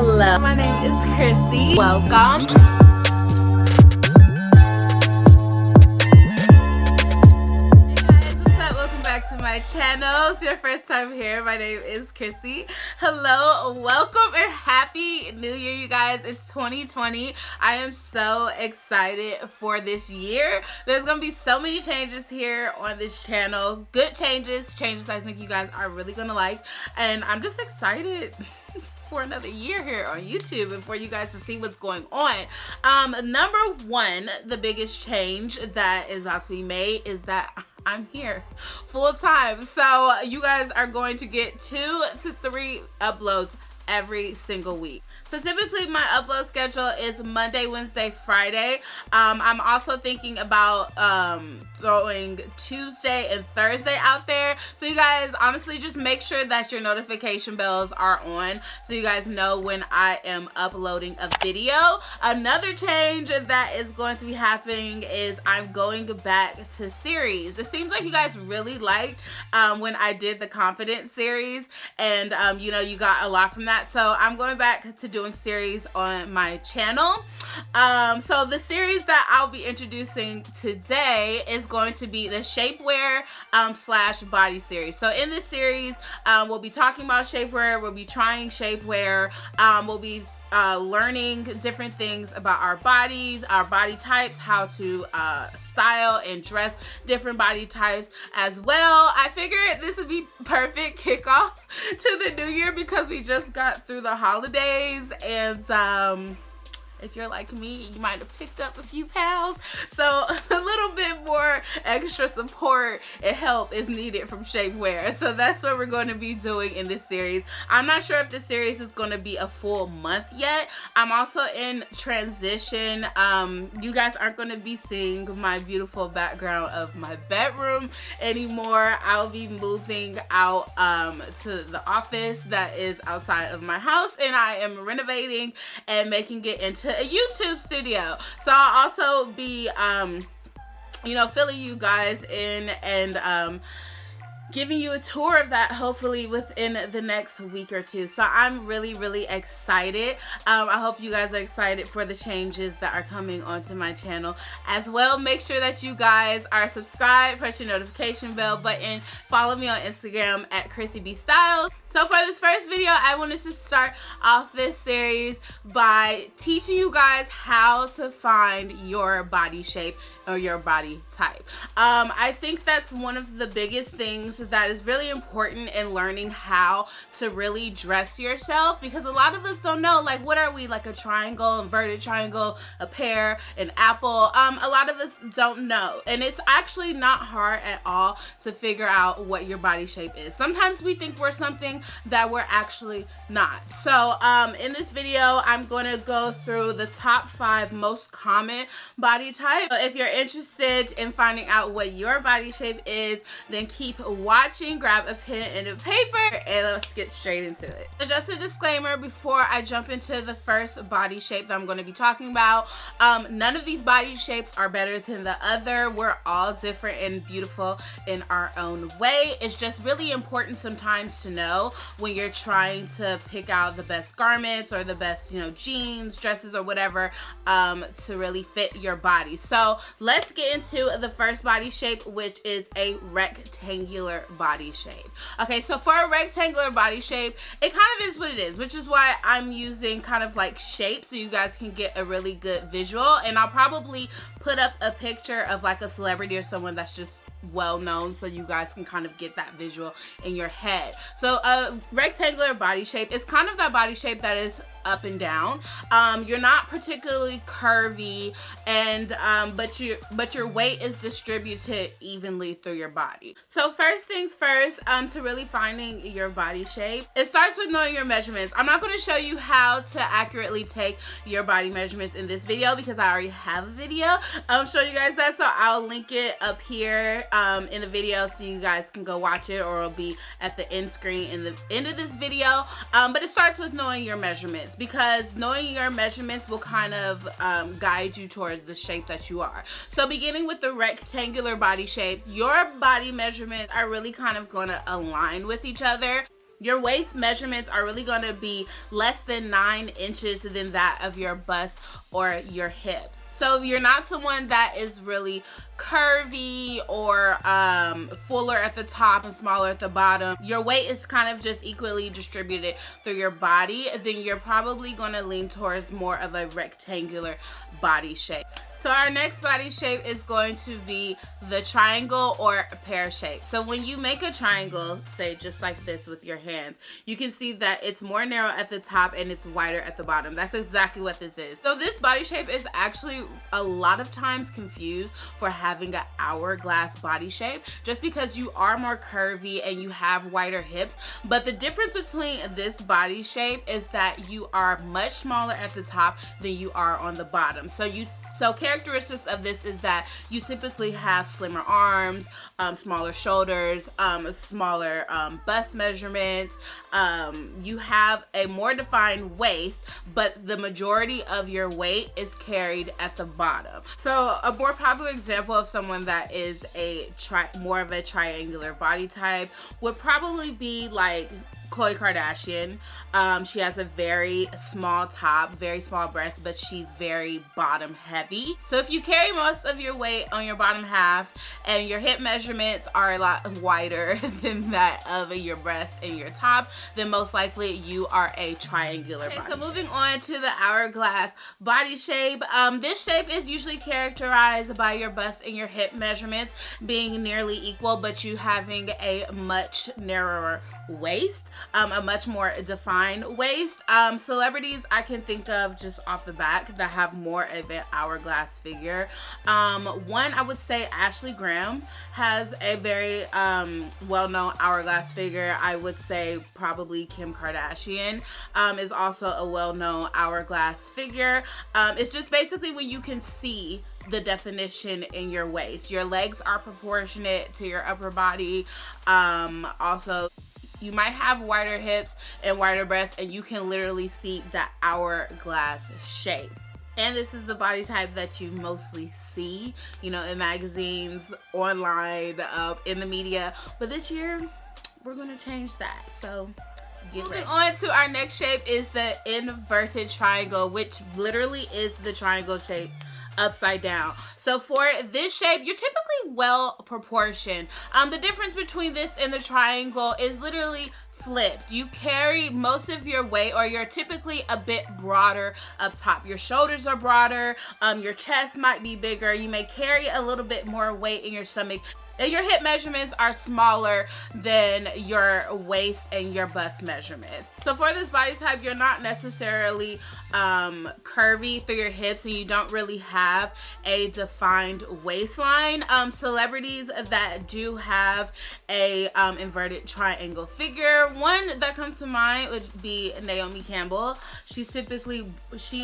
Hello, my name is Chrissy. Welcome. Welcome back to my channel. It's your first time here. My name is Chrissy. Hello, welcome, and happy new year, you guys. It's 2020. I am so excited for this year. There's gonna be so many changes here on this channel. Good changes I think you guys are really gonna like, and I'm just excited for another year here on YouTube and for you guys to see what's going on. Number one, the biggest change that is about to be made is that I'm here full time. So you guys are going to get 2 to 3 uploads every single week. So typically my upload schedule is Monday, Wednesday, Friday. I'm also thinking about throwing Tuesday and Thursday out there. So you guys honestly just make sure that your notification bells are on so you guys know when I am uploading a video. Another change that is going to be happening is I'm going back to series. It seems like you guys really liked when I did the confidence series, and you know, you got a lot from that. So I'm going back to doing series on my channel. So the series that I'll be introducing today is going to be the shapewear slash body series. So in this series, we'll be talking about shapewear, we'll be trying shapewear, we'll be learning different things about our bodies, our body types, how to style and dress different body types as well. I figured this would be perfect kickoff to the new year because we just got through the holidays, and if you're like me, you might have picked up a few pounds. So a little bit more extra support and help is needed from shapewear. So that's what we're going to be doing in this series. I'm not sure if this series is going to be a full month yet. I'm also in transition. You guys aren't going to be seeing my beautiful background of my bedroom anymore. I'll be moving out to the office that is outside of my house, and I am renovating and making it into a YouTube studio. So I'll also be you know, filling you guys in and giving you a tour of that hopefully within the next week or two. So I'm really excited. I hope you guys are excited for the changes that are coming onto my channel as well. Make sure that you guys are subscribed, press your notification bell button, follow me on Instagram at Chrissy B Styles. So for this first video, I wanted to start off this series by teaching you guys how to find your body shape or your body type. I think that's one of the biggest things that is really important in learning how to really dress yourself, because a lot of us don't know, like, what are we, like a triangle, inverted triangle, a pear, an apple? A lot of us don't know, and it's actually not hard at all to figure out what your body shape is. Sometimes we think we're something that we're actually not. So in this video, I'm going to go through the top 5 most common body types. If you're interested in finding out what your body shape is, then keep watching, grab a pen and a paper, and let's get straight into it. So just a disclaimer before I jump into the first body shape that I'm going to be talking about. None of these body shapes are better than the other. We're all different and beautiful in our own way. It's just really important sometimes to know when you're trying to pick out the best garments or the best, you know, jeans, dresses, or whatever to really fit your body. So let's get into the first body shape, which is a rectangular body shape. Okay, so for a rectangular body shape, it kind of is what it is, which is why I'm using kind of like shapes so you guys can get a really good visual. And I'll probably put up a picture of like a celebrity or someone that's just well known so you guys can kind of get that visual in your head. So a rectangular body shape is kind of that body shape that is up and down. You're not particularly curvy, and but your weight is distributed evenly through your body. So first things first, to really finding your body shape, it starts with knowing your measurements. I'm not going to show you how to accurately take your body measurements in this video because I already have a video show you guys that, so I'll link it up here in the video so you guys can go watch it, or it'll be at the end screen in the end of this video. But it starts with knowing your measurements, because knowing your measurements will kind of guide you towards the shape that you are. So beginning with the rectangular body shape, your body measurements are really kind of going to align with each other. Your waist measurements are really going to be less than 9 inches than that of your bust or your hip. So if you're not someone that is really curvy or fuller at the top and smaller at the bottom, your weight is kind of just equally distributed through your body, then you're probably going to lean towards more of a rectangular body shape. So our next body shape is going to be the triangle or pear shape. So when you make a triangle, say just like this with your hands, you can see that it's more narrow at the top and it's wider at the bottom. That's exactly what this is. So this body shape is actually a lot of times confused for having an hourglass body shape, just because you are more curvy and you have wider hips. But the difference between this body shape is that you are much smaller at the top than you are on the bottom. So characteristics of this is that you typically have slimmer arms, smaller shoulders, smaller bust measurements. You have a more defined waist, but the majority of your weight is carried at the bottom. So a more popular example of someone that is more of a triangular body type would probably be like Khloe Kardashian. She has a very small top, very small breasts, but she's very bottom heavy. So if you carry most of your weight on your bottom half and your hip measurements are a lot wider than that of your breast and your top, then most likely you are a triangular body. So moving on to the hourglass body shape. This shape is usually characterized by your bust and your hip measurements being nearly equal, but you having a much narrower waist, a much more defined waist. Celebrities I can think of just off the back that have more of an hourglass figure. One, I would say Ashley Graham has a very well-known hourglass figure. I would say probably Kim Kardashian is also a well-known hourglass figure. It's just basically when you can see the definition in your waist. Your legs are proportionate to your upper body. Also, you might have wider hips and wider breasts, and you can literally see that hourglass shape. And this is the body type that you mostly see, you know, in magazines, online, in the media. But this year, we're going to change that. So moving on to our next shape is the inverted triangle, which literally is the triangle shape upside down. So for this shape, you're typically well proportioned. The difference between this and the triangle is literally flipped. You carry most of your weight, or you're typically a bit broader up top. Your shoulders are broader, your chest might be bigger, you may carry a little bit more weight in your stomach, and your hip measurements are smaller than your waist and your bust measurements. So for this body type, you're not necessarily curvy through your hips, and you don't really have a defined waistline. Celebrities that do have a inverted triangle figure, one that comes to mind would be Naomi Campbell. She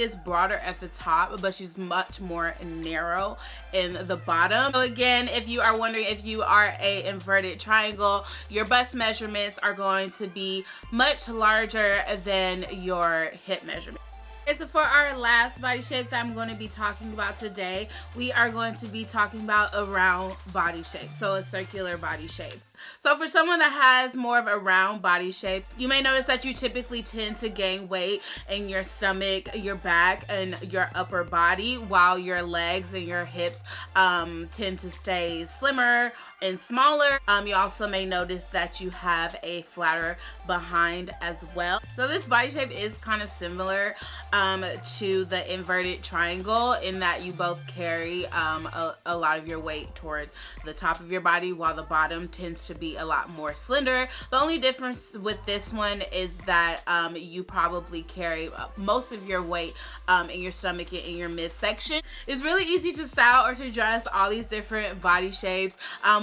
is broader at the top, but she's much more narrow in the bottom. So again, if you are wondering if you are a inverted triangle, your bust measurements are going to be much larger than your hip measurement. Okay, so for our last body shape that I'm going to be talking about today, we are going to be talking about a round body shape, so a circular body shape. So for someone that has more of a round body shape, you may notice that you typically tend to gain weight in your stomach, your back, and your upper body, while your legs and your hips tend to stay slimmer and smaller. You also may notice that you have a flatter behind as well. So this body shape is kind of similar to the inverted triangle in that you both carry a lot of your weight toward the top of your body, while the bottom tends to be a lot more slender. The only difference with this one is that you probably carry most of your weight in your stomach and in your midsection. It's really easy to style or to dress all these different body shapes,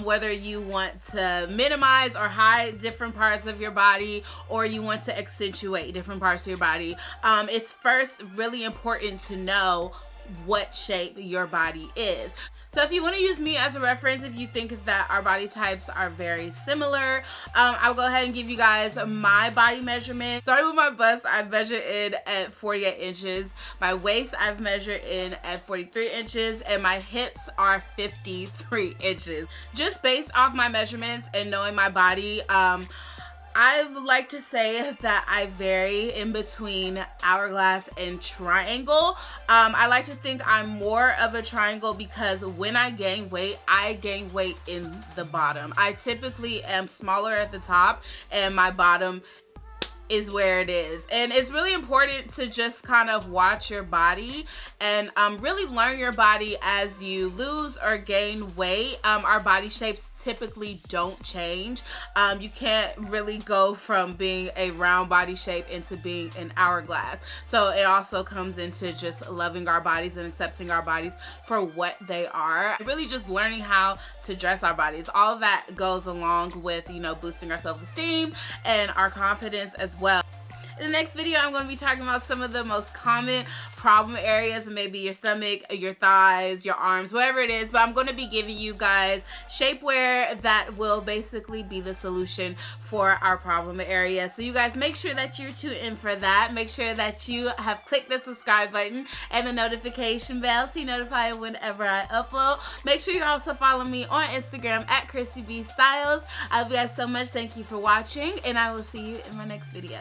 whether you want to minimize or hide different parts of your body, or you want to accentuate different parts of your body. It's first really important to know what shape your body is. So if you want to use me as a reference, if you think that our body types are very similar, I'll go ahead and give you guys my body measurement. Starting with my bust, I've measured in at 48 inches. My waist, I've measured in at 43 inches. And my hips are 53 inches. Just based off my measurements and knowing my body, I would like to say that I vary in between hourglass and triangle. I like to think I'm more of a triangle because when I gain weight in the bottom. I typically am smaller at the top and my bottom is where it is. And it's really important to just kind of watch your body and really learn your body as you lose or gain weight. Our body shapes typically don't change. You can't really go from being a round body shape into being an hourglass. So it also comes into just loving our bodies and accepting our bodies for what they are. Really just learning how to dress our bodies. All of that goes along with, you know, boosting our self-esteem and our confidence as well. In the next video, I'm going to be talking about some of the most common problem areas, maybe your stomach, your thighs, your arms, whatever it is. But I'm going to be giving you guys shapewear that will basically be the solution for our problem area. So you guys make sure that you're tuned in for that. Make sure that you have clicked the subscribe button and the notification bell to be notified whenever I upload. Make sure you also follow me on Instagram at Chrissy B Styles. I love you guys so much. Thank you for watching, and I will see you in my next video.